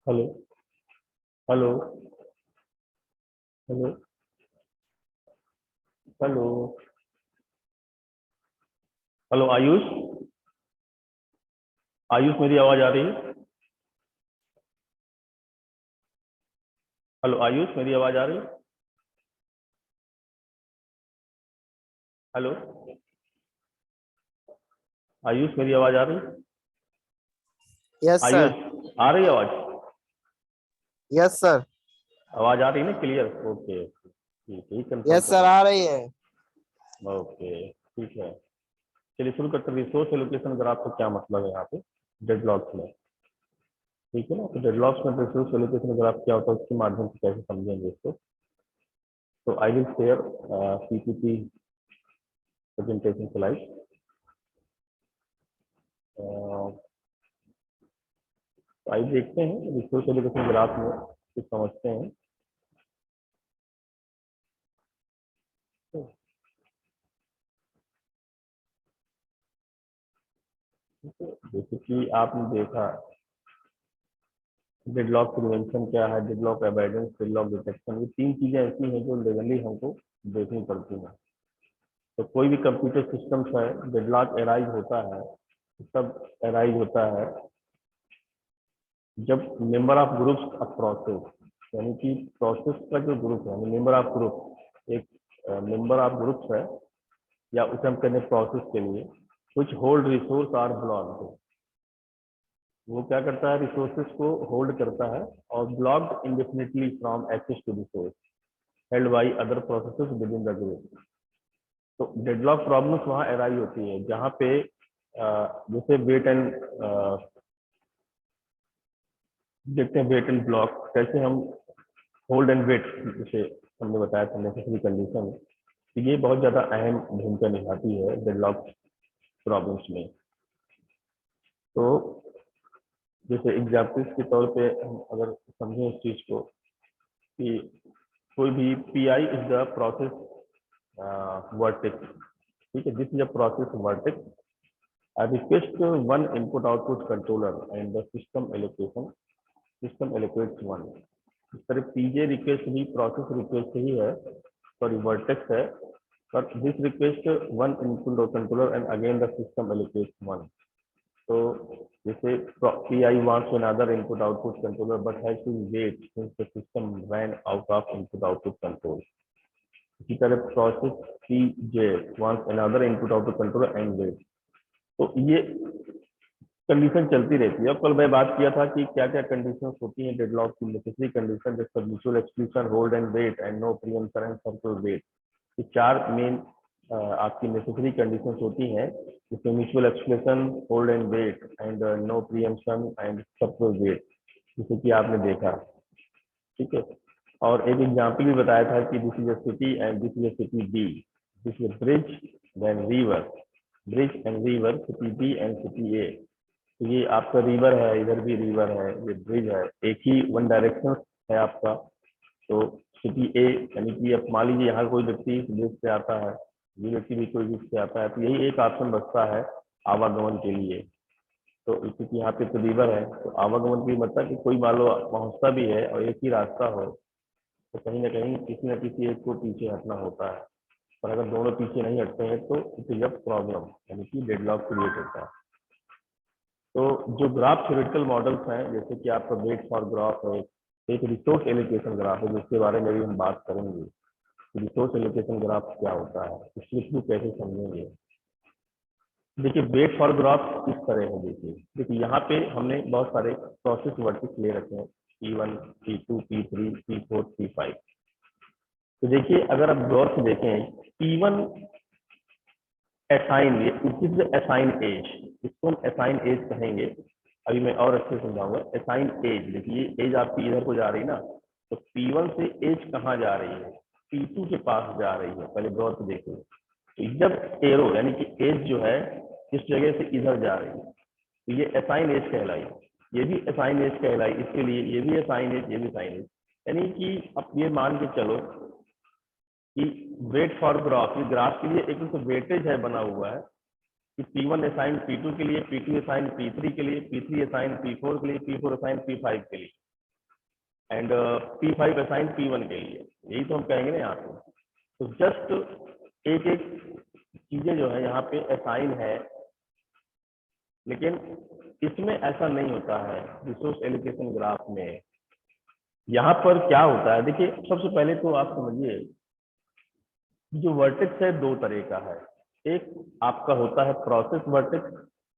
Hello. Hello. Hello. Hello. Hello Ayush. Ayush मेरी आवाज आ रही है? हेलो आयुष मेरी आवाज आ रही है? हेलो आयुष मेरी आवाज आ रही है? Yes sir. आयुष आ रही है आवाज? Yes sir. आवाज आ रही है ना क्लियर? ओके ठीक है, कंफर्म यस कर सर, रहा आ रही है। हूँ। ओके ठीक है, चलिए शुरू करते हैं। रिसोर्स एलोकेशन ग्राफ का क्या मतलब है यहाँ पे डेडलॉक्स में? ठीक है ना, तो डेडलॉक्स में रिसोर्स एलोकेशन ग्राफ क्या होता है उसके माध्यम से कैसे समझेंगे इसको। तो I will share PPT presentation slide. आइए देखते हैं रिसोर्स एलोकेशन ग्राफ में कुछ समझते हैं। जैसे कि आपने देखा डेडलॉक प्रिवेंशन क्या है, डेडलॉक अवॉइडेंस, डेडलॉक डिटेक्शन, ये तीन चीजें ऐसी हैं जो लेवली हमको देखनी पड़ती हैं। तो कोई भी कंप्यूटर सिस्टम है डेडलॉक एराइज होता है, तब एराइज होता है जब member of groups of process, यानी कि प्रोसेस का जो ग्रुप है, मेंबर ऑफ ग्रुप, एक मेंबर ऑफ ग्रुप्स है या उसे हम कहते हैं प्रोसेस के लिए कुछ होल्ड रिसोर्स आर ब्लॉक्ड। वो क्या करता है, रिसोर्सेज को होल्ड करता है और blocked indefinitely from access to resource held by other processes within the group. तो डेडलॉक प्रॉब्लम्स वहाँ एराइज होती है जहाँ पे जैसे वेट एंड देखते हैं, वेट एंड ब्लॉक कैसे हम होल्ड एंड वेट, जैसे हमने बताया था नेसेसरी कंडीशन, तो ये बहुत ज्यादा अहम भूमिका निभाती है डेडलॉक प्रॉब्लम्स में। तो जैसे एग्जाम्पल्स के तौर पे हम अगर समझें इस चीज को कि कोई भी P I is the process vertex, ठीक है, this is a process vertex. I request one input output controller and the system allocates one। इस तरह पीजे रिक्वेस्ट भी प्रोसेस रिक्वेस्ट ही है, सॉरी वर्टेक्स है, but this request one input controller and again the system allocates one। तो जैसे PI wants another input output controller but has to wait since the system ran out of input output control। इसी तरह process PJ wants another input output controller and wait। तो ये condition चलती रहती है। अब कल मैं बात किया था कि क्या क्या कंडीशन होती हैं डेडलॉक की। नेसेसरी कंडीशन जैसे mutual exclusion, hold and wait and no preemption and circular wait, ये चार मेन आपकी नेसेसरी कंडीशंस होती हैं, जिसमें mutual exclusion, hold and wait and no preemption and circular wait, जैसे कि आपने देखा। ठीक है, और एक एग्जाम्पल भी बताया था कि this is a city and this is a city B, this is bridge then river, bridge and river, city B and city A. तो ये आपका रिवर है, इधर भी रिवर है, ये ब्रिज है, एक ही वन डायरेक्शन है आपका। तो सिटी ए यानी कि अब मान लीजिए यहाँ कोई व्यक्ति ब्रिज से आता है, ये व्यक्ति भी कोई ब्रिज से आता है, तो यही एक ऑप्शन बचता है आवागमन के लिए। तो क्योंकि यहाँ पे तो रिवर है, तो आवागमन की मतलब कि कोई मान लो पहुँचता भी है और एक ही रास्ता हो, तो कहीं ना कहीं किसी न किसी एक को पीछे हटना होता है। पर अगर दोनों पीछे नहीं हटते हैं तो इट इज अ प्रॉब्लम, यानी कि डेडलॉक क्रिएट होता है। तो जो ग्राफ थ्योरेटिकल मॉडल्स हैं, जैसे कि आपका वेट फॉर ग्राफ है, एक रिसोर्स एलोकेशन ग्राफ है जिसके बारे में भी हम बात करेंगे। रिसोर्स एलोकेशन ग्राफ क्या होता है, इसके थ्रू कैसे समझेंगे। देखिए वेट फॉर ग्राफ इस तरह है। देखिए देखिए यहाँ पे हमने बहुत सारे प्रोसेस वर्टिक्स ले रखे हैं, P1, P2, P3, P4, P5। तो देखिए अगर आप गौर से देखें, P1 assign, is assign as, इसको हम असाइन एज कहेंगे। अभी मैं और अच्छे से समझाऊंगा। असाइन एज, देखिए एज आपकी इधर को जा रही ना, तो P1 से एज कहाँ जा रही है, P2 के पास जा रही है। पहले गौर से देखिए, तो जब एरो यानी कि एज जो है इस जगह से इधर जा रही है, तो ये असाइन एज कहलाई, ये भी असाइन एज कहलाई। इसके लिए ये भी असाइन एज, ये भी असाइन एज। यानी कि अब ये मान के चलो कि वेट फॉर ग्राफ, ये ग्राफ के लिए एक तो वेटेज है बना हुआ है कि P1 असाइन P2 के लिए, P2 असाइन P3 के लिए, P3 असाइन P4 के लिए, P4 असाइन P5 के लिए एंड P5 असाइन P1 के लिए। यही तो हम कहेंगे ना यहाँ पे। तो जस्ट एक एक चीजें जो है यहाँ पे असाइन है, लेकिन इसमें ऐसा नहीं होता है रिसोर्स एलोकेशन ग्राफ में। यहाँ पर क्या होता है, देखिए सबसे पहले तो आप समझिए जो वर्टेक्स है दो तरह का है। एक आपका होता है प्रोसेस वर्टेक्स,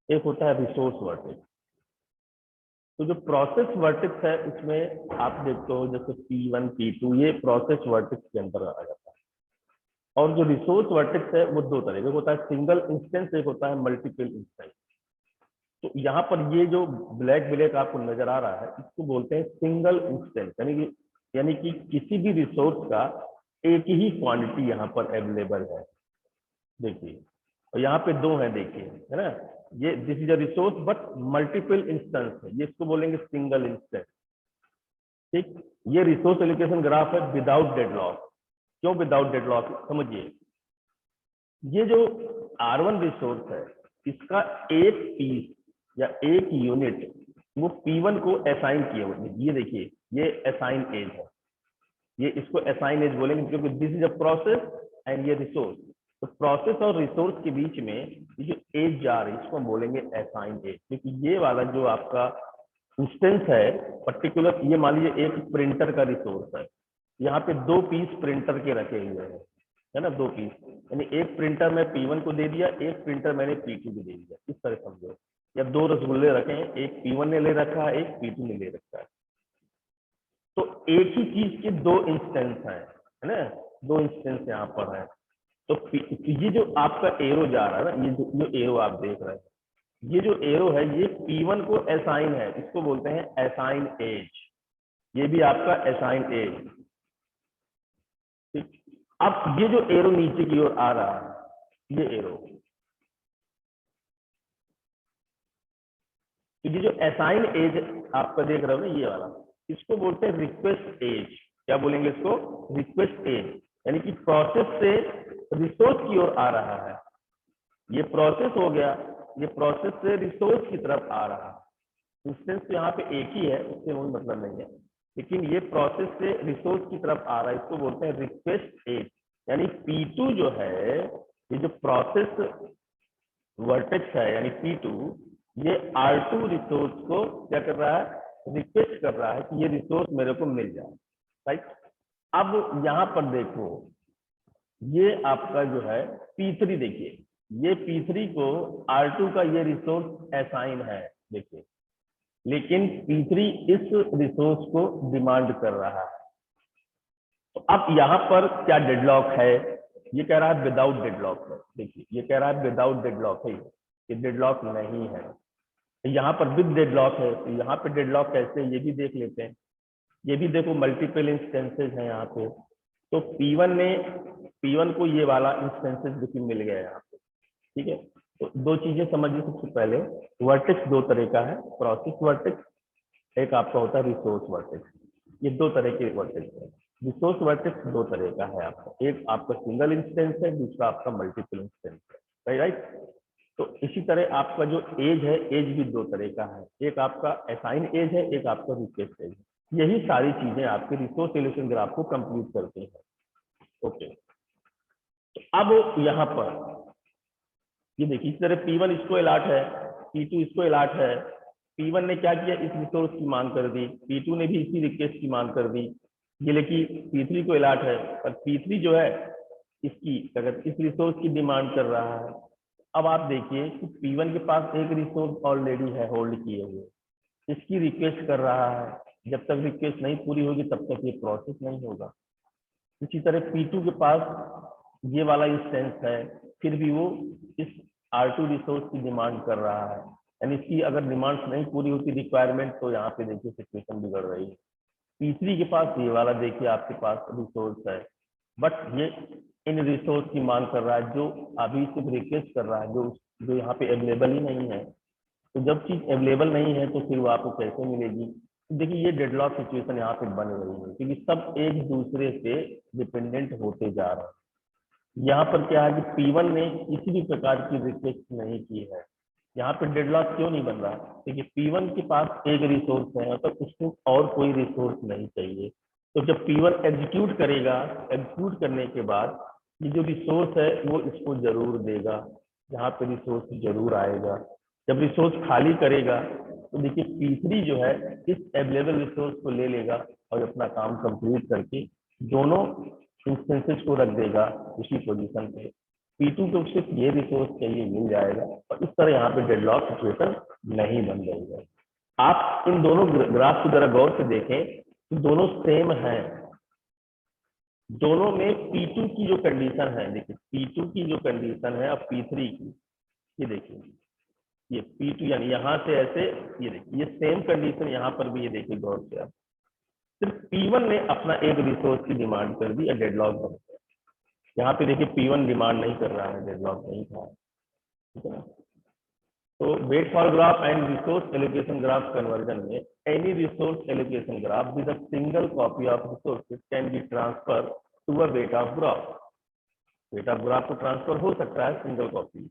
एक होता है रिसोर्स वर्टेक्स। तो जो प्रोसेस वर्टेक्स है उसमें आप देखते हो जैसे P1 P2 ये प्रोसेस वर्टेक्स के अंदर आ जाता है। और जो रिसोर्स वर्टेक्स है वो दो तरह का होता है, सिंगल इंस्टेंस, एक होता है मल्टीपल इंस्टेंस। तो यहाँ पर ये जो ब्लैक ब्लैक आपको नजर आ रहा है इसको बोलते हैं सिंगल इंस्टेंस, यानी कि किसी भी रिसोर्स का एक ही क्वांटिटी यहाँ पर अवेलेबल है। देखिए और यहाँ पे दो है, देखिए है ना, ये this is a resource but multiple instance है, ये इसको बोलेंगे सिंगल इंस्टेंस। ठीक, ये रिसोर्स एलोकेशन ग्राफ है विदाउट डेडलॉक। क्यों विदाउट डेडलॉक, समझिए ये जो R1 रिसोर्स है इसका एक पीस या एक यूनिट वो P1 को असाइन किए हुए, ये देखिए ये असाइन एज है, ये इसको असाइन एज बोलेंगे क्योंकि this is a process and ये रिसोर्स। तो प्रोसेस और रिसोर्स के बीच में ये जो एज जा रही है इसको हम बोलेंगे असाइन एज, क्योंकि ये वाला जो आपका इंस्टेंस है पर्टिकुलर, ये मान लीजिए एक प्रिंटर का रिसोर्स है, यहाँ पे दो पीस प्रिंटर के रखे हुए हैं, है ना, दो पीस, यानी एक प्रिंटर मैं P1 को दे दिया, एक प्रिंटर मैंने P2 को दे दिया, इस तरह समझो। या दो रसगुल्ले रखे हैं, एक P1 ने ले रखा है, एक P2 ने ले रखा है। तो एक ही चीज के दो इंस्टेंस हैं, है ना, दो इंस्टेंस यहाँ पर है। तो ये जो आपका एरो जा रहा है ना, ये जो एरो आप देख रहे हैं, ये जो एरो है ये P1 को असाइन है, इसको बोलते हैं असाइन एज। ये भी आपका असाइन एज। ठीक, अब ये जो एरो नीचे की ओर आ रहा है, ये एरो, तो ये जो असाइन एज आपका देख रहे हो ना, ये वाला, इसको बोलते हैं रिक्वेस्ट एज। क्या बोलेंगे इसको, रिक्वेस्ट एज, यानी कि प्रोसेस से रिसोर्स की ओर आ रहा है। ये प्रोसेस हो गया, ये प्रोसेस से रिसोर्स की तरफ आ रहा है। इंस्टेंस तो यहाँ पे एक ही है, उससे कोई मतलब नहीं है, लेकिन ये प्रोसेस से रिसोर्स की तरफ आ रहा है, इसको बोलते हैं रिक्वेस्ट एज। यानी P2 जो है, ये जो प्रोसेस वर्टेक्स है यानी P2, ये R2 रिसोर्स को क्या कर रहा है, रिक्वेस्ट कर रहा है कि ये रिसोर्स मेरे को मिल जाए। राइट, अब यहाँ पर देखो ये आपका जो है P3, देखिए ये P3 को R2 का ये रिसोर्स असाइन है, देखिए, लेकिन P3 इस रिसोर्स को डिमांड कर रहा है। तो अब यहाँ पर क्या डेडलॉक है, ये कह रहा है विदाउट डेडलॉक है। देखिए ये कह रहा है विदाउट डेडलॉक है, ये डेडलॉक नहीं है। यहाँ पर विद डेडलॉक है, तो यहाँ पे डेडलॉक कैसे, ये भी देख लेते हैं। ये भी देखो मल्टीपल इंस्टेंसेस हैं यहाँ पे। तो P1 को ये वाला इंस्टेंसेस देखिए मिल गया यहाँ पे। ठीक है, तो दो चीजें समझिए। सबसे पहले वर्टेक्स दो तरह का है, प्रोसेस वर्टेक्स, एक आपका होता है रिसोर्स वर्टेक्स। ये दो तरह के वर्टेक्स है। रिसोर्स वर्टेक्स दो तरह का है आपका, एक आपका सिंगल इंस्टेंस है, दूसरा आपका मल्टीपल इंस्टेंस है। राइट, तो इसी तरह आपका जो एज है, एज भी दो तरह का है, एक आपका असाइन एज है, एक आपका रिक्वेस्ट एज है। यही सारी चीजें आपके रिसोर्स एलोकेशन ग्राफ को कंप्लीट करते हैं। ओके, तो अब यहाँ पर ये देखिए इस तरह P1 इसको अलाट है, P2 इसको अलाट है। P1 ने क्या किया, इस रिसोर्स की मांग कर दी, P2 ने भी इसी रिक्वेस्ट की मांग कर दी। ये लेकिन P3 को अलाट है, पर P3 जो है इसकी अगर इस रिसोर्स की डिमांड कर रहा है। अब आप देखिए कि P1 के पास एक रिसोर्स ऑलरेडी है होल्ड किए हुए, इसकी रिक्वेस्ट कर रहा है। जब तक रिक्वेस्ट नहीं पूरी होगी तब तक ये प्रोसेस नहीं होगा। इसी तरह P2 के पास ये वाला इंस्टेंस है, फिर भी वो इस R2 रिसोर्स की डिमांड कर रहा है, यानी इसकी अगर डिमांड्स नहीं पूरी होती रिक्वायरमेंट, तो यहाँ पे देखिए सिचुएशन बिगड़ रही है। P3 के पास ये वाला देखिए आपके पास रिसोर्स है, बट ये इन रिसोर्स की मांग कर रहा है जो अभी सिर्फ रिक्वेस्ट कर रहा है, जो यहाँ पे अवेलेबल ही नहीं है। तो जब चीज अवेलेबल नहीं है तो फिर वो आपको कैसे मिलेगी, देखिए ये डेडलॉक सिचुएशन यहाँ पे बन रही है क्योंकि सब एक दूसरे से डिपेंडेंट होते जा रहे हैं। यहाँ पर क्या है कि P1 ने किसी भी प्रकार की रिक्वेस्ट नहीं की है। यहाँ पे डेडलॉक क्यों नहीं बन रहा? देखिए P1 के पास एक रिसोर्स है, मतलब उसको और कोई रिसोर्स नहीं चाहिए। तो जब P1 एग्जीक्यूट करेगा, एग्जीक्यूट करने के बाद ये जो रिसोर्स है वो इसको जरूर देगा, यहाँ पे रिसोर्स जरूर आएगा। जब रिसोर्स खाली करेगा तो देखिए P3 जो है इस अवेलेबल रिसोर्स को ले लेगा और अपना काम कंप्लीट करके दोनों इंस्टेंसेस को रख देगा उसी पोजीशन पे। P2 को सिर्फ ये रिसोर्स चाहिए, मिल जाएगा, और इस तरह यहाँ पे डेडलॉक सिचुएशन नहीं बन रही है। आप इन दोनों ग्राफ को जरा गौर से देखें तो दोनों सेम हैं। दोनों में P2 की जो कंडीशन है, देखिए P2 की जो कंडीशन है और P3 की, ये देखिए ये P2 यानी यहाँ से ऐसे, ये देखिए ये सेम कंडीशन यहाँ पर भी, ये देखिए गौर से आप, सिर्फ P1 ने अपना एक रिसोर्स की डिमांड कर दी और डेडलॉक बन गया। यहाँ पे देखिए P1 डिमांड नहीं कर रहा है, डेडलॉक नहीं था, ठीक है ना। तो wait for graph and resource allocation graph conversion में any resource allocation graph with a single copy of resources can be transfer to a wait of graph. Wait of graph को ट्रांसफर हो सकता है सिंगल कॉपी।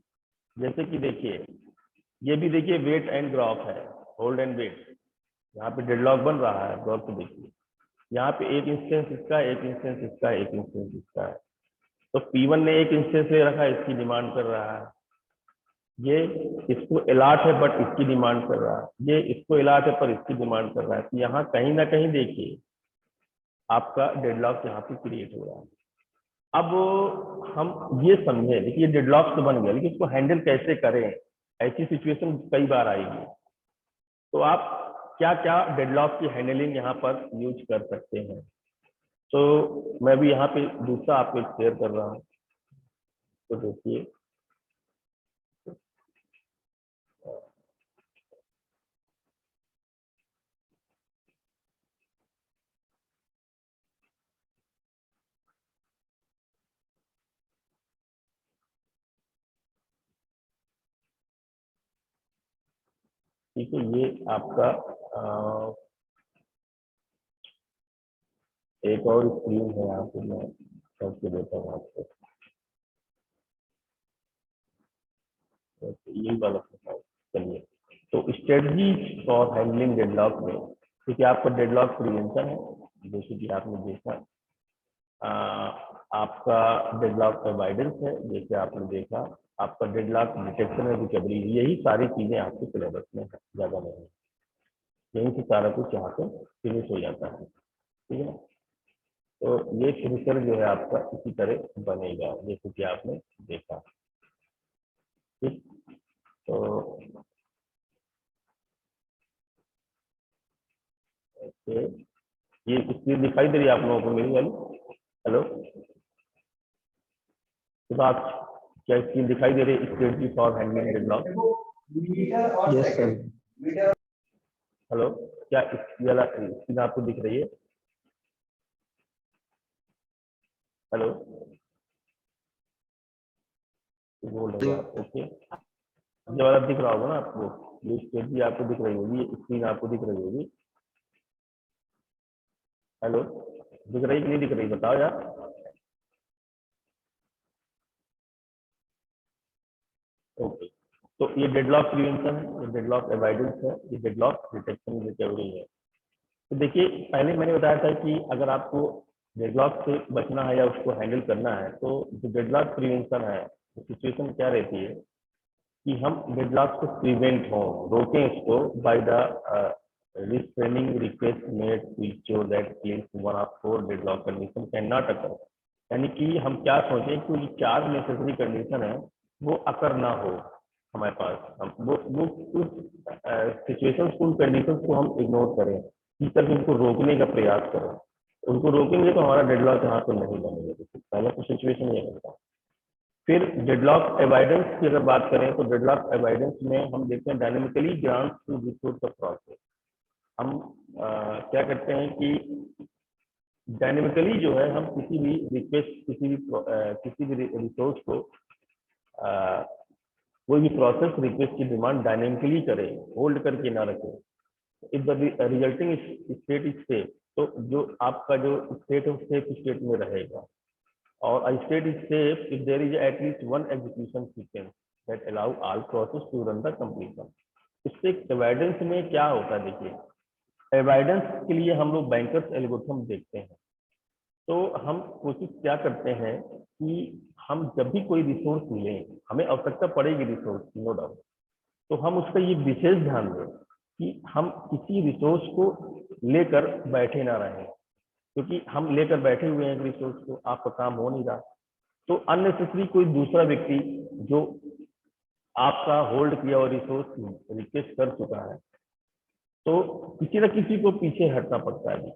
जैसे कि देखिए ये भी देखिए वेट एंड ग्राफ है, होल्ड एंड वेट। यहाँ पे डेडलॉक बन रहा है, गौर से देखिए यहाँ पे एक इंस्टेंस इसका, एक इंस्टेंस इसका, एक इंस्टेंस इसका है। तो P1 ने एक इंस्टेंस ले रखा है, इसकी डिमांड कर रहा है। ये इसको अलाट है बट इसकी डिमांड कर रहा है, ये इसको अलाट है पर इसकी डिमांड कर रहा है। तो यहाँ कहीं ना कहीं देखिए आपका डेडलॉक यहाँ पे क्रिएट हो रहा है। अब हम ये समझे, देखिए डेडलॉक तो बन गया, लेकिन इसको हैंडल कैसे करें, ऐसी सिचुएशन कई बार आएगी। तो आप क्या क्या डेडलॉक की हैंडलिंग यहाँ पर यूज कर सकते हैं। तो मैं भी यहाँ पे दूसरा आपको शेयर कर रहा हूँ। तो देखिए ठीक है, ये आपका एक और स्क्रीन है, यहाँ पे मैं करके देता हूँ आपको। तो यही वाला है। चलिए, तो स्ट्रेटजी फॉर हैंडलिंग डेडलॉक में क्योंकि आपका डेडलॉक प्रिवेंशन है, जैसे कि आपने देखा। आपका डेडलॉक अवॉइडेंस है, जैसे आपने देखा। आपका डेडलॉक डिटेक्शन है, रिकवरी, यही सारी चीजें आपके सिलेबस में है, ज्यादा नहीं। यहीं से सारा कुछ यहाँ पे फिनिश हो जाता है, ठीक है। तो ये फिनिशर जो है आपका इसी तरह बनेगा जैसे कि आपने देखा, ठीक। तो ओके, ये स्क्रीन दिखाई दे रही है आप लोगों को मेरी वाली? हेलो, तो आप क्या स्क्रीन दिखाई दे रही है strategy for handling deadlock? Yes, sir. Hello, क्या इस वाला स्क्रीन आपको दिख रही है? हेलो, बोल रहे हो आप? ओके, ये वाला दिख रहा होगा ना आपको, ये स्ट्रेटजी आपको दिख रही होगी, ये स्क्रीन आपको दिख रही होगी। हेलो, दिख रही कि नहीं दिख रही, बताओ यार। ओके, तो ये डेडलॉक प्रिवेंशन है, ये डेडलॉक अवॉइडेंस है, ये डेडलॉक डिटेक्शन रिकवरी है। तो देखिए पहले मैंने बताया था कि अगर आपको डेडलॉक से बचना है या उसको हैंडल करना है, तो जो डेडलॉक प्रिवेंशन है, तो सिचुएशन क्या रहती है कि हम डेडलॉक को प्रिवेंट हो, रोकें इसको by the restraining request made to ensure that case one of four deadlock condition can not occur. यानी कि हम क्या सोचें कि जो चार नेसेसरी कंडीशन है वो अकर ना हो हमारे पास, हम वो उस सिचुएशंस को, उन कंडीशंस को हम इग्नोर करें, इस तरह उनको रोकने का प्रयास करें। उनको रोकेंगे तो हमारा डेडलॉक यहाँ पे नहीं बनेगा। पहला तो सिचुएशन ये होता है। फिर डेडलॉक अवॉइडेंस की अगर बात करें तो डेडलॉक अवॉइडेंस में हम देखते हैं डायनेमिकली ग्रांट टू रिसोर्स का प्रोसेस। हम क्या करते हैं कि डायनेमिकली जो है हम किसी भी रिक्वेस्ट, किसी भी रिसोर्स को कोई भी प्रोसेस रिक्वेस्ट की डिमांड डायनेमिकली करें, होल्ड करके ना रखें। If the resulting state is safe, तो जो आपका जो स्टेट है सेफ स्टेट में रहेगा। और state is safe if there is at least one execution sequence that allow all process to run the completion. इससे एविडेंस में क्या होता है, देखिए एविडेंस के लिए हम लोग बैंकर्स एल्गोरिथम देखते हैं। तो हम कोशिश क्या करते हैं कि हम जब भी कोई रिसोर्स मिले, हमें आवश्यकता पड़ेगी रिसोर्स की, नो डाउट, तो हम उसका ये विशेष ध्यान दें कि हम किसी रिसोर्स को लेकर बैठे ना रहें, क्योंकि हम लेकर बैठे हुए हैं रिसोर्स को, आपका काम हो नहीं रहा, तो अननेसेसरी कोई दूसरा व्यक्ति जो आपका होल्ड किया और रिसोर्स रिक्वेस्ट कर चुका है, तो किसी न किसी को पीछे हटना पड़ता है।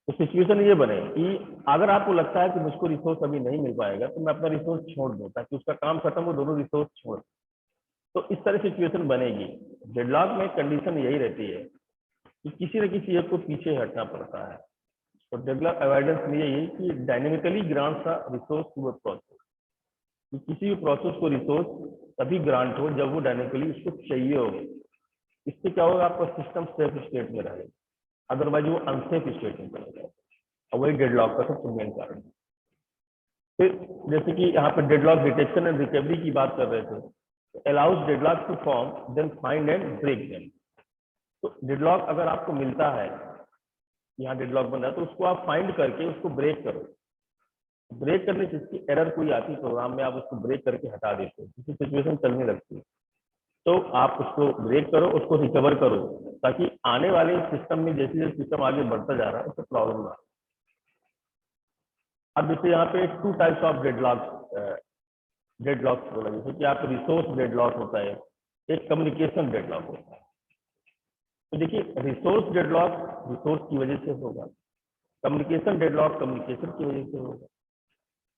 तो सिचुएशन ये बने कि अगर आपको लगता है कि मुझको रिसोर्स अभी नहीं मिल पाएगा, तो मैं अपना रिसोर्स छोड़ दूं ताकि उसका काम खत्म हो, दोनों रिसोर्स छोड़। तो इस तरह सिचुएशन बनेगी। डेडलॉक में कंडीशन यही रहती है कि किसी न किसी एक को पीछे हटना पड़ता है। तो डेडलॉक अवॉइडेंस में यही कि dynamically grants the resource to a process, कि किसी भी प्रोसेस को रिसोर्स तभी ग्रांट हो जब वो डायनेमिकली उसको चाहिए हो। इससे क्या होगा, आपका सिस्टम सेफ स्टेट में रहेगा, अदरवाइज वो अनसेफ स्टेट में चलेगा, और वही डेडलॉक का सबसे मेन कारण है। फिर जैसे कि यहाँ पे डेडलॉक डिटेक्शन एंड रिकवरी की बात कर रहे थे, allows deadlock to form then find and break them. तो डेडलॉक अगर आपको मिलता है, यहाँ डेडलॉक बन रहा है, तो उसको आप फाइंड करके उसको ब्रेक करो। ब्रेक करने से इसकी एरर कोई आती है प्रोग्राम में, आप उसको ब्रेक करके हटा देते हो, किसी सिचुएशन चलने लगती है, तो आप उसको ब्रेक करो, उसको रिकवर करो, ताकि आने वाले सिस्टम में जैसे जैसे सिस्टम आगे बढ़ता जा रहा है उससे प्रॉब्लम ना। अब जैसे यहाँ पे टू टाइप्स ऑफ डेडलॉक्स बोला, जैसे कि आप रिसोर्स डेडलॉक होता है, एक कम्युनिकेशन डेडलॉक होता है। तो देखिए रिसोर्स डेडलॉक रिसोर्स की वजह से होगा, कम्युनिकेशन डेडलॉक कम्युनिकेशन की वजह से होगा।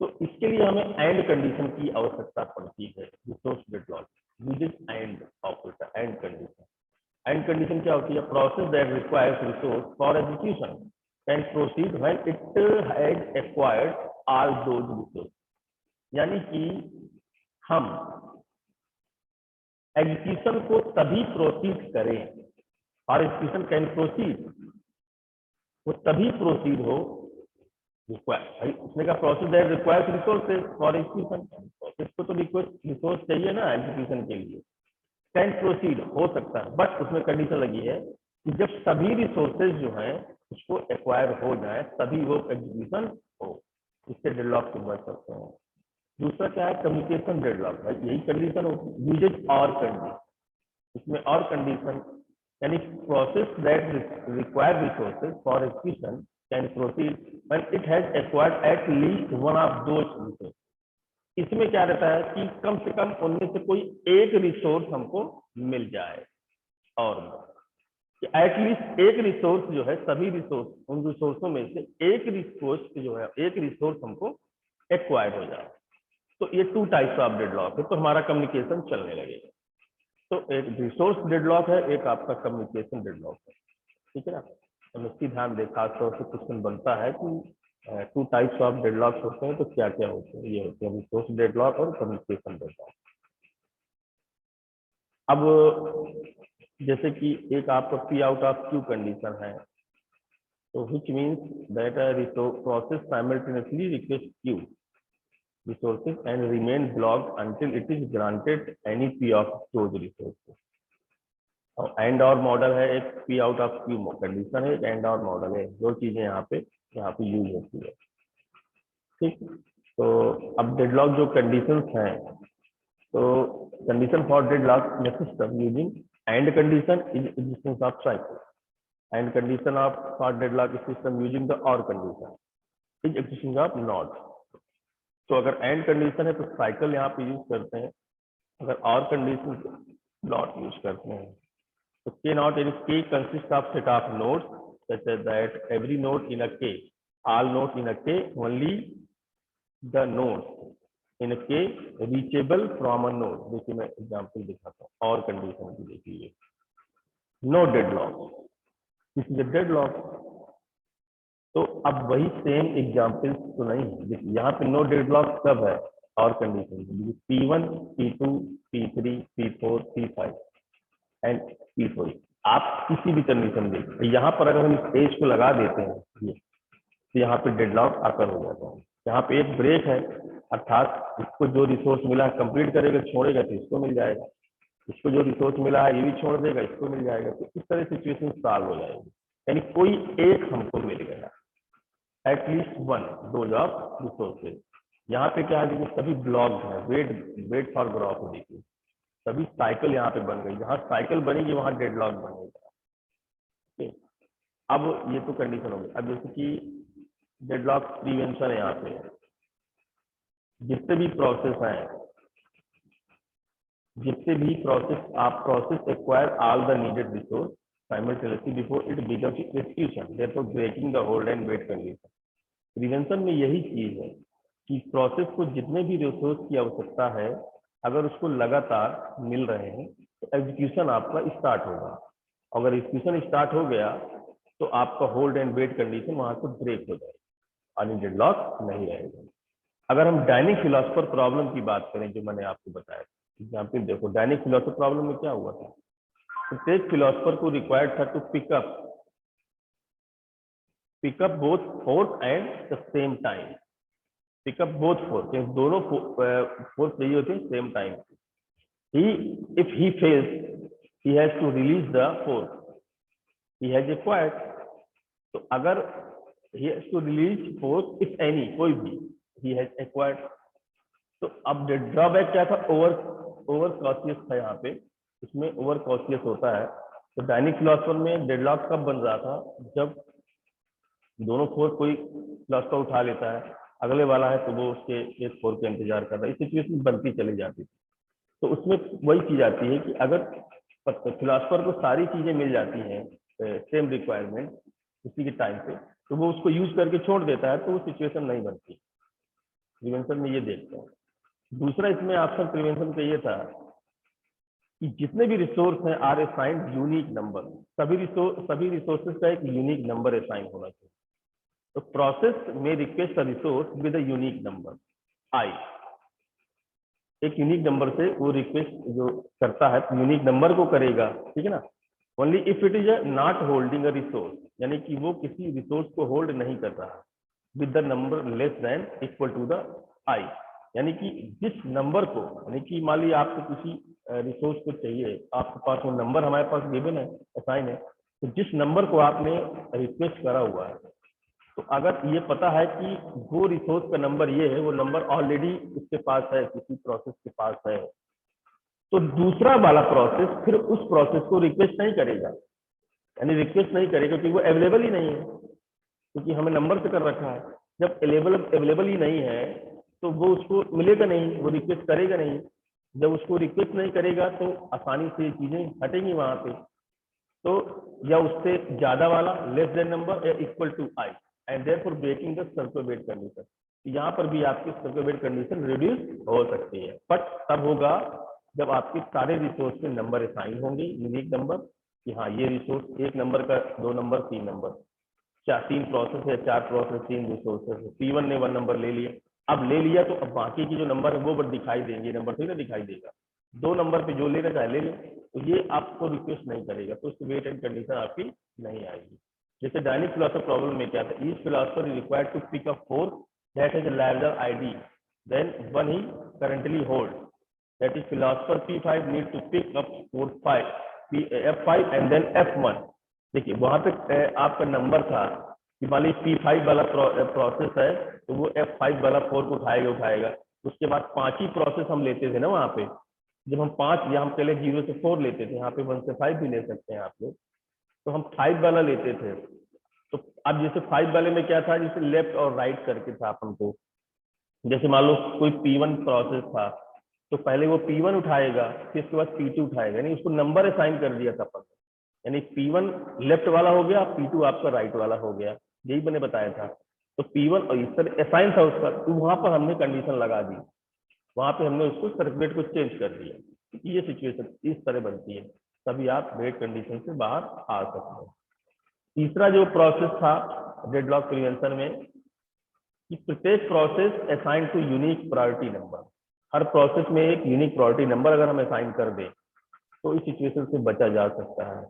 तो इसके लिए हमें एंड कंडीशन की आवश्यकता पड़ती है। Resource deadlock uses and operator, and condition. And condition क्या होती है, process that requires resource for execution can proceed when it has acquired all those resource. यानी कि हम एग्जीक्यूशन को तभी प्रोसीड करें, और एग्जीक्यूशन कैन प्रोसीड, वो तभी प्रोसीड हो, उसने कहा process that requires resources for execution, process को तो रिसोर्स चाहिए ना एग्जीक्यूशन के लिए, कैन प्रोसीड हो सकता है, बट उसमें कंडीशन लगी है कि जब सभी रिसोर्सेज जो हैं उसको एक्वायर हो जाए तभी वो एग्जीक्यूशन हो। इससे डेडलॉक से बच सकते हैं। दूसरा क्या है, कम्युनिकेशन डेडलॉक है, यही कंडीशन होती है, यूजेज और कंडीशन। इसमें और कंडीशन यानी process that require resources for execution can proceed when it has acquired at least one of those resource. इसमें क्या रहता है कि कम से कम उनमें से कोई एक रिसोर्स हमको मिल जाए, और एटलीस्ट एक रिसोर्स जो है, सभी रिसोर्स, उन रिसोर्सों में से एक रिसोर्स जो है, एक रिसोर्स हमको एक्वायर हो जाए। तो ये टू टाइप्स ऑफ डेडलॉक है, तो हमारा कम्युनिकेशन चलने लगेगा। तो एक रिसोर्स डेडलॉक है, एक आपका कम्युनिकेशन डेडलॉक है, ठीक है ना। तो इसकी ध्यान दे, खासतौर से क्वेश्चन बनता है कि टू टाइप्स ऑफ डेडलॉक्स होते हैं, तो क्या क्या होते हैं, ये होते हैं रिसोर्स डेडलॉक और कम्युनिकेशन डेडलॉक। अब जैसे कि एक आपका P out of Q condition है, तो which means that a process simultaneously requests queue resources and remain blocked until it is granted any p of those resources. और एंड और मॉडल है, एक P out of Q condition है, एक and और model है, दो चीजें यहाँ पे यूज होती है, ठीक। तो अब डेडलॉक जो कंडीशंस हैं, तो condition for deadlock in system using and condition is existence of cycle, and condition of for deadlock system using the or condition is existence of knot. तो अगर एंड कंडीशन है तो साइकिल यहाँ पे use करते हैं, अगर और कंडीशन नॉट यूज करते हैं। So K naught in K consists of set of nodes such as that every node in a K, all nodes in a K, only the nodes in a K reachable from a node। देखिए मैं example दिखाता हूँ, और condition की देखिए, no deadlock, this is a deadlock. तो अब वही सेम एग्जांपल तो नहीं है, यहाँ पे नो डेडलॉक कब है, और condition P1 P2 P3 P4 P5 and P4। आप किसी भी कंडीशन देखिए, यहाँ पर अगर हम इस एज को लगा देते हैं ये, तो यहाँ पे डेडलॉक आकर हो जाता है। यहाँ पे एक ब्रेक है, अर्थात इसको जो रिसोर्स मिला है कंप्लीट करेगा, छोड़ेगा तो इसको मिल जाएगा, इसको जो रिसोर्स मिला है ये भी छोड़ देगा, इसको मिल जाएगा। तो इस तरह सिचुएशन सॉल्व हो जाएगी। यानी कोई एक हमको मिल गया, एटलीस्ट वन, दो जॉब रिसोर्सेज। यहाँ पे क्या है, देखिए सभी ब्लॉक है, वेट फॉर ग्राफ, देखिए सभी साइकिल यहाँ पे बन गई, जहाँ साइकिल बनेगी वहां डेडलॉक बनेगा। ठीक, अब ये तो कंडीशन हो गई। अब जैसे कि डेडलॉक प्रिवेंशन है, यहाँ पे जितने भी प्रोसेस हैं, जितने भी प्रोसेस आप process acquire all the needed resource simultaneously before it becomes execution, therefore breaking the hold and wait condition। Prevention में यही चीज है कि प्रोसेस को जितने भी रिसोर्स की आवश्यकता है, अगर उसको लगातार मिल रहे हैं तो एग्जीक्यूशन आपका स्टार्ट होगा। अगर एग्जीक्यूशन स्टार्ट हो गया तो आपका होल्ड एंड वेट कंडीशन वहां से ब्रेक हो जाएगा, अननीडेड लॉस नहीं रहेगा। अगर हम डायनिक फिलोसफर प्रॉब्लम की बात करें, जो मैंने आपको बताया एग्जाम्पल देखो, डायनिक फिलोसफर प्रॉब्लम में क्या हुआ था, प्रत्येक फिलोसफर को रिक्वायर्ड था to pick up both fork at the same time, pick up both fork, दोनों फोर्थ चाहिए होते हैं सेम टाइम। ही if he fails he has to release the fork he has acquired. तो अगर he has to release force if any, कोई भी he has acquired। तो अब ड्रॉबैक क्या था, ओवर कॉस्टलियस था यहाँ पे, इसमें ओवर कॉस्टलियस होता है। तो डायनिक फिलोसफर में डेडलॉक कब बन रहा था, जब दोनों फोर्स, कोई फिलोसफर उठा लेता है, अगले वाला है तो वो उसके एक फोर्स का इंतजार कर रहा है, इस सिचुएशन बनती चली जाती थी। तो उसमें वही चीज आती है कि अगर फिलोसफर को सारी चीजें मिल जाती हैं सेम रिक्वायरमेंट उसी के टाइम पे, तो वो उसको यूज करके छोड़ देता है, तो वो सिचुएशन नहीं बनती। प्रिवेंशन में ये देखते हैं। दूसरा इसमें ऑप्शन प्रिवेंशन का ये था कि जितने भी रिसोर्स हैं आर असाइंड यूनिक नंबर, सभी रिसोर्सेज का एक यूनिक नंबर असाइन होना चाहिए। तो प्रोसेस में request a resource with a unique number I, एक यूनिक नंबर से वो रिक्वेस्ट जो करता है यूनिक नंबर को करेगा, ठीक है ना। Only if it is not holding a resource, यानी कि वो किसी रिसोर्स को होल्ड नहीं कर रहा with the number less than equal to the I, यानी कि जिस नंबर को, यानी कि मान लीजिए आपको किसी रिसोर्स को चाहिए, आपके पास वो नंबर हमारे पास गिवन है, असाइन है, तो जिस नंबर को आपने रिक्वेस्ट करा हुआ है, तो अगर ये पता है कि वो रिसोर्स का नंबर ये है, वो नंबर ऑलरेडी उसके पास है, किसी प्रोसेस के पास है, तो दूसरा वाला प्रोसेस फिर उस प्रोसेस को रिक्वेस्ट नहीं करेगा, यानी रिक्वेस्ट नहीं करेगा क्योंकि वो अवेलेबल ही नहीं है, क्योंकि हमें नंबर से कर रखा है। जब अवेलेबल ही नहीं है तो वो उसको मिलेगा नहीं, वो रिक्वेस्ट करेगा नहीं। जब उसको रिक्वेस्ट नहीं करेगा तो आसानी से चीजें हटेंगी वहां पे। तो या उससे ज्यादा वाला लेस देन नंबर या equal to I, and therefore breaking the circular wait condition. यहाँ पर भी आपकी सर्कुलर वेट कंडीशन रिड्यूस हो सकती है, बट तब होगा जब आपके सारे रिसोर्स के नंबर असाइन होंगे, यूनिक नंबर, कि हाँ ये रिसोर्स एक नंबर का, दो नंबर, तीन नंबर, तीन प्रोसेस है, चार प्रोसेस, तीन रिसोर्सेस है, P1 ने 1 नंबर ले लिया। अब ले लिया तो अब बाकी की जो नंबर है वो बस दिखाई देंगे, नंबर थोड़ी ना दिखाई देगा, दो नंबर पे जो लेना चाहे ले ले, तो ये आपको रिक्वेस्ट नहीं करेगा, तो उसकी वेट एंड कंडीशन आपकी नहीं आएगी। जैसे डायनिक फिलोसफर प्रॉब्लम में क्या था, each philosopher is required to pick up fork that has a larger ID than one he currently hold, that is philosopher P5 need to pick up F5 and then F1। देखिए वहां पे आपका number था कि मान लीजिए P5 वाला process है तो वो F5 वाला 4 को उठाएगा। उसके बाद 5 ही प्रोसेस हम लेते थे ना वहां पे, जब हम 5 या हम पहले 0 से 4 लेते थे, यहाँ पे 1 से 5 भी ले सकते हैं आप लोग, तो हम 5 वाला लेते थे। तो अब जैसे 5 वाले में क्या था, जैसे लेफ्ट और राइट करके था अपन को, जैसे मान लो कोई P1 प्रोसेस था तो पहले वो P1 उठाएगा, फिर उसके बाद P2 उठाएगा, यानी उसको नंबर असाइन कर दिया था अपन, यानी P1 लेफ्ट वाला हो गया, P2 आपका राइट वाला हो गया, यही मैंने बताया था। तो P1 और इस तरह असाइन था उसका, तो वहां पर हमने कंडीशन लगा दी, वहां पे हमने उसको सर्कुलेट को चेंज कर दिया। ये सिचुएशन इस तरह बनती है, तभी आप वेट कंडीशन से बाहर आ सकते हैं। तीसरा जो प्रोसेस था डेडलॉक प्रिवेंशन में, कि प्रत्येक process assign to unique priority number, हर प्रोसेस में एक यूनिक प्रायोरिटी नंबर अगर हम असाइन कर दें तो इस सिचुएशन से बचा जा सकता है।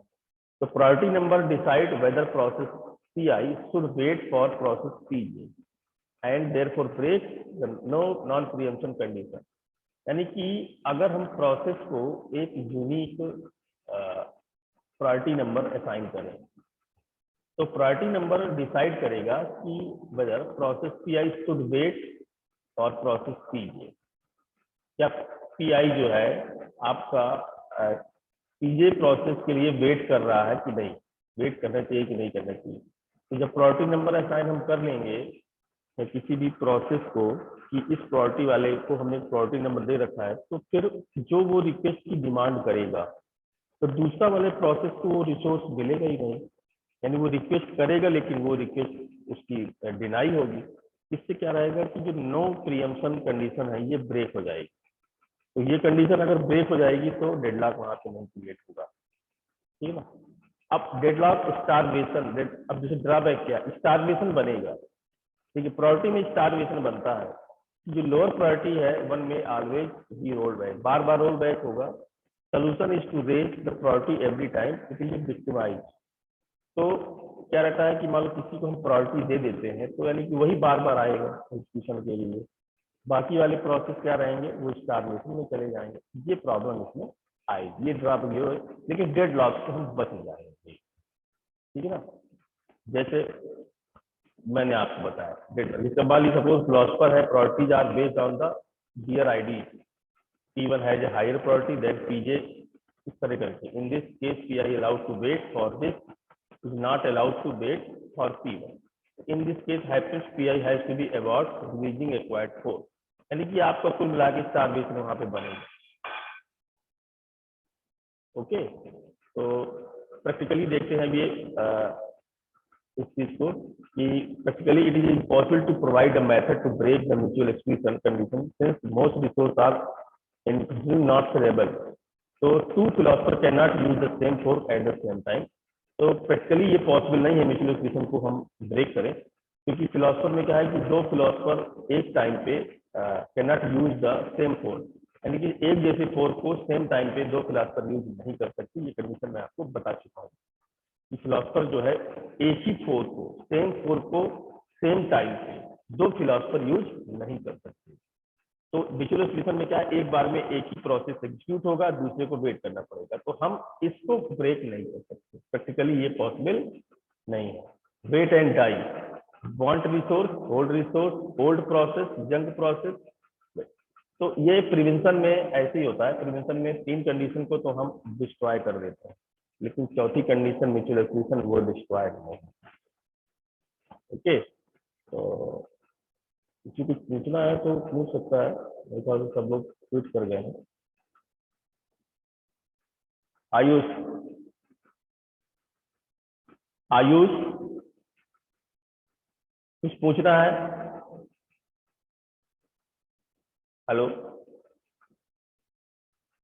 तो priority number decide whether process Pi should wait for process Pj and therefore break the no non preemption condition। यानी कि अगर हम प्रोसेस को एक यूनिक प्रायोरिटी नंबर असाइन करें तो प्रायोरिटी नंबर डिसाइड करेगा कि whether process Pi should wait और प्रोसेस Pj, क्या Pi जो है आपका Pj प्रोसेस के लिए वेट कर रहा है कि नहीं, वेट करना चाहिए कि नहीं करना चाहिए। तो जब प्रायोरिटी नंबर असाइन हम कर लेंगे या किसी भी प्रोसेस को कि इस प्रायोरिटी वाले को हमने प्रायोरिटी नंबर दे रखा है, तो फिर जो वो रिक्वेस्ट की डिमांड करेगा तो दूसरा वाले प्रोसेस को वो रिसोर्स मिलेगा ही नहीं, यानी वो रिक्वेस्ट करेगा लेकिन वो रिक्वेस्ट उसकी डिनाई होगी। इससे क्या रहेगा कि जो नो प्रीएम्पशन कंडीशन है ये ब्रेक हो जाएगी। तो ये कंडीशन अगर ब्रेक हो जाएगी तो डेडलॉक वहां पे नहीं क्रिएट होगा, ठीक है ना। अब डेडलॉक स्टारवेशन, अब जैसे ड्रॉबैक क्या, स्टारवेशन बनेगा, ठीक है। प्रायोरिटी में स्टारवेशन बनता है, जो लोअर प्रायोरिटी है वन में ऑलवेज ही रोल बैक, बार बार रोल बैक होगा। Solution is to raise the priority every time it is victimize. तो क्या रहता है कि मान लो किसी को हम प्रायोरिटी दे देते हैं तो यानी कि वही बार बार आएगा एग्जीक्यूशन के लिए, बाकी वाले प्रोसेस क्या रहेंगे वो स्टारवेशन में चले जाएंगे। ये प्रॉब्लम इसमें आएगी, ये ड्रॉप ये है, लेकिन डेडलॉक से हम बच जाएंगे, ठीक है ना। जैसे मैंने आपको बताया मान ली सपोज फिलोसफर है, priorities are based on the their ID, P1 has a higher priority than Pj, इस तरह करके। In this case Pi allowed to wait for this, is not allowed to wait for P1। In this case happens Pi has to be about releasing acquired force, यानी कि आपका कुल मिला के starvation वहां पे बनेगा। ओके, तो प्रैक्टिकली देखते हैं ये इस चीज को कि practically it is impossible to provide a method to break the mutual exclusion condition since most resource are in not shareable. तो two philosopher can not use the same force at the same time. तो practically ये possible नहीं है mutual exclusion को हम break करें, क्योंकि philosopher में क्या है कि दो फिलोसफर एक टाइम पे can not use the same force, यानी कि एक जैसे फोर्स को सेम टाइम पे दो फिलोसफर यूज नहीं कर सकते। ये कंडीशन मैं आपको बता चुका हूँ कि फिलोसफर जो है एक ही फोर्स को, सेम फोर्स को सेम टाइम पे दो फिलोसफर यूज नहीं कर सकते। तो म्यूचुअल एक्सक्लूजन में क्या है, एक बार में एक ही प्रोसेस एग्जीक्यूट होगा, दूसरे को वेट करना पड़ेगा, तो हम इसको ब्रेक नहीं कर सकते, प्रैक्टिकली ये पॉसिबल नहीं है। Wait and die, want resource, old process, young process. तो ये प्रिवेंशन में ऐसे ही होता है, प्रिवेंशन में तीन कंडीशन को तो हम डिस्ट्रॉय कर देते हैं, लेकिन चौथी कंडीशन म्यूचुअल एक्सक्लूजन वो डिस्ट्रॉय नहीं है। ओके, तो किसी कुछ पूछना है तो पूछ सकता है, मेरे ख्याल से सब लोग ट्वीट कर गए हैं। आयुष, आयुष कुछ पूछना है? हेलो।